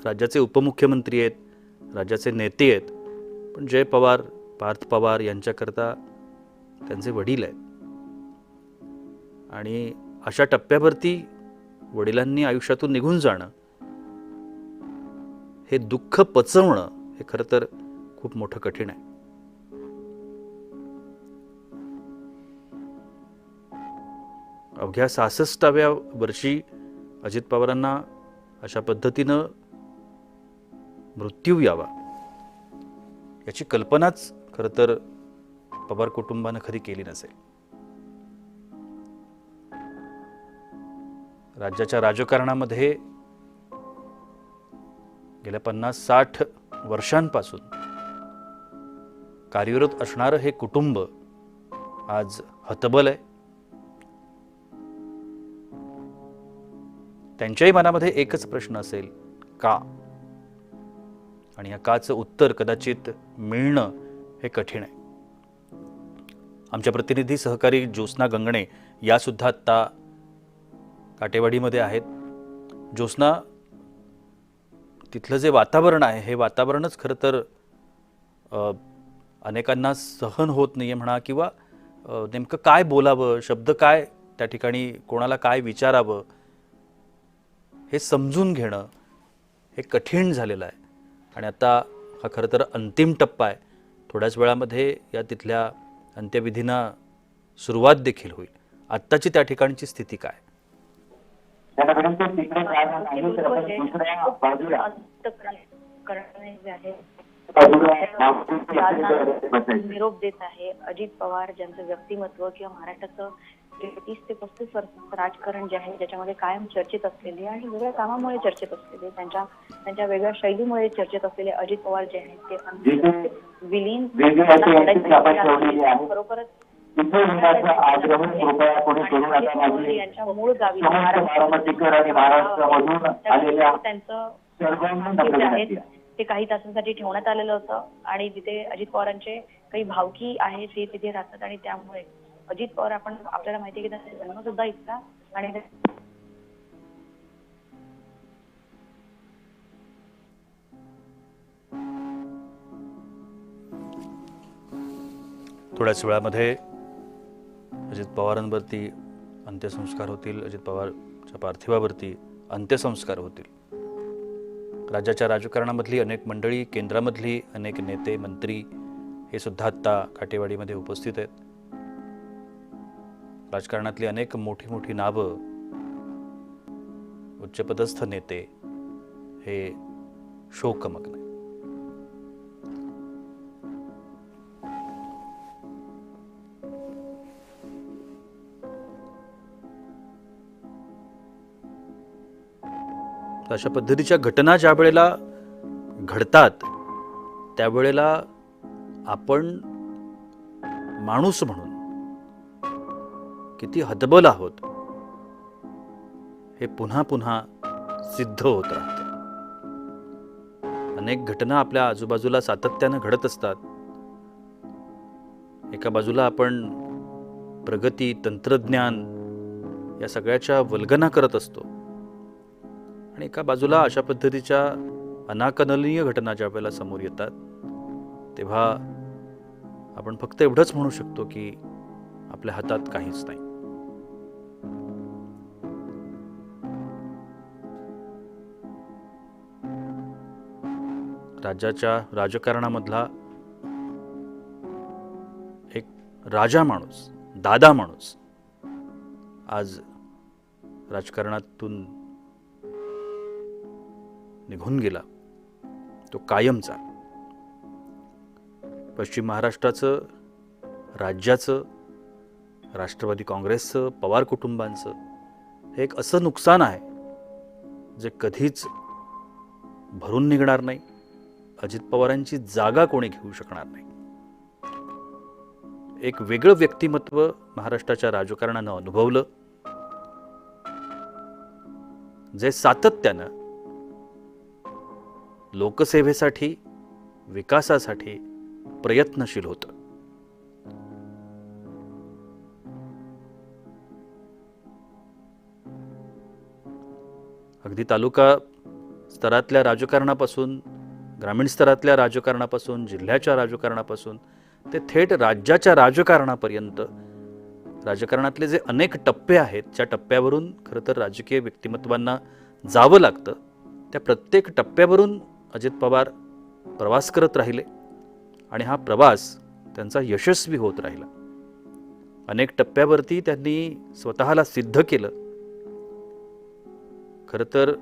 राज्याचे उपमुख्यमंत्री आहेत, राज्याचे नेते आहेत, पण जय पवार, पार्थ पवार यांच्याकरता त्यांचे वडील आहेत. आणि अशा टप्प्यावरती वडिलांनी आयुष्यातून निघून जाणं, हे दुःख पचवणं, हे खरं तर खूप मोठं कठीण आहे. अवघ्या 66व्या वर्षी अजित पवारांना अशा पद्धतीनं मृत्यू यावा याची कल्पनाच खरं तर पवार कुटुंबानं कधी केली नसेल. राज्याच्या राजकारणामध्ये गेल्या 50-60 वर्षांपासून कार्यरत असणारं हे कुटुंब आज हतबल आहे. त्यांच्याही मनामध्ये एकच प्रश्न असेल, का? आणि या काचं उत्तर कदाचित मिळणं हे कठीण आहे. आमच्या प्रतिनिधी सहकारी ज्योत्स्ना गंगणे या सुद्धा आत्ता काटेवाडीमध्ये आहेत. ज्योत्स्ना, तिथलं जे वातावरण आहे हे वातावरणच खरं तर अनेकांना सहन होत नाहीये म्हणा, किंवा नेमकं काय बोलावं, शब्द काय त्या ठिकाणी कोणाला काय विचारावं हे समजून घेणं हे कठीण झालेलं आहे. आणि आता हा खरं तर अंतिम टप्पा आहे. थोड्याच वेळामध्ये या तिथल्या अंत्यविधींना सुरुवात देखील होईल. आत्ताची त्या ठिकाणची स्थिती काय? निरोप देत आहे अजित पवार, ज्यांचं व्यक्तिमत्व किंवा महाराष्ट्राचं 30 ते 35 वर्षाचं राजकारण जे आहे ज्याच्यामध्ये कायम चर्चेत असलेले आणि वेगळ्या कामामुळे चर्चेत असलेले, त्यांच्या वेगळ्या शैलीमुळे चर्चेत असलेले अजित पवार जे आहेत ते विलीन खरोखरच यांच्या मूळ गावी त्यांचं ते काही तासांसाठी ठेवण्यात आलेलं होतं आणि तिथे अजित पवारांचे काही भावकी आहेत ते तिथे राहतात. आणि त्यामुळे अजित पवार, आपल्याला माहिती आहे की त्यांचा जन्म सुद्धा इथला आणि थोड्याच वेळामध्ये अजित पवारांवरती अंत्यसंस्कार होतील. अजित पवारच्या पार्थिवावरती अंत्यसंस्कार होतील. राज्याच्या राजकारणामधली अनेक मंडळी, केंद्रामधली अनेक नेते मंत्री हे सुद्धा आत्ता काटेवाडीमध्ये उपस्थित आहेत. राजकारणातली अनेक मोठी मोठी नावं, उच्चपदस्थ नेते हे शोकमग्न. अशा पद्धतीच्या घटना ज्या वेळेला घडतात त्यावेळेला आपण माणूस म्हणून किती हतबल आहोत हे पुन्हा पुन्हा सिद्ध होत राहतं. अनेक घटना आपल्या आजूबाजूला सातत्यानं घडत असतात. एका बाजूला आपण प्रगती, तंत्रज्ञान या सगळ्याच्या वल्गना करत असतो आणि एका बाजूला अशा पद्धतीच्या अनाकलनीय घटना ज्या वेळेला समोर येतात तेव्हा आपण फक्त एवढंच म्हणू शकतो की आपल्या हातात काहीच नाही. राज्याच्या राजकारणामधला एक राजा माणूस, दादा माणूस आज राजकारणातून निघून गेला. तो कायमचा. पश्चिम महाराष्ट्राचं, राज्याचं, राष्ट्रवादी काँग्रेसचं, पवार कुटुंबांचं हे एक असं नुकसान आहे जे कधीच भरून निघणार नाही. अजित पवारांची जागा कोणी घेऊ शकणार नाही. एक वेगळं व्यक्तिमत्व महाराष्ट्राच्या राजकारणानं अनुभवलं, जे सातत्यानं लोकसेवेसाठी, विकासासाठी प्रयत्नशील होतं. अगदी तालुका स्तरातल्या राजकारणापासून, ग्रामीण स्तरातल्या राजकारणापासून, जिल्ह्याच्या राजकारणापासून ते थेट राज्याच्या राजकारणापर्यंत राजकारणातले जे अनेक टप्पे आहेत, ज्या टप्प्यावरून खरं तर राजकीय व्यक्तिमत्वांना जावं लागतं, त्या प्रत्येक टप्प्यावरून अजित पवार प्रवास करत राहिले आणि हा प्रवास त्यांचा यशस्वी होत राहिला. अनेक टप्प्यावरती त्यांनी स्वतःला सिद्ध केलं. खरं तर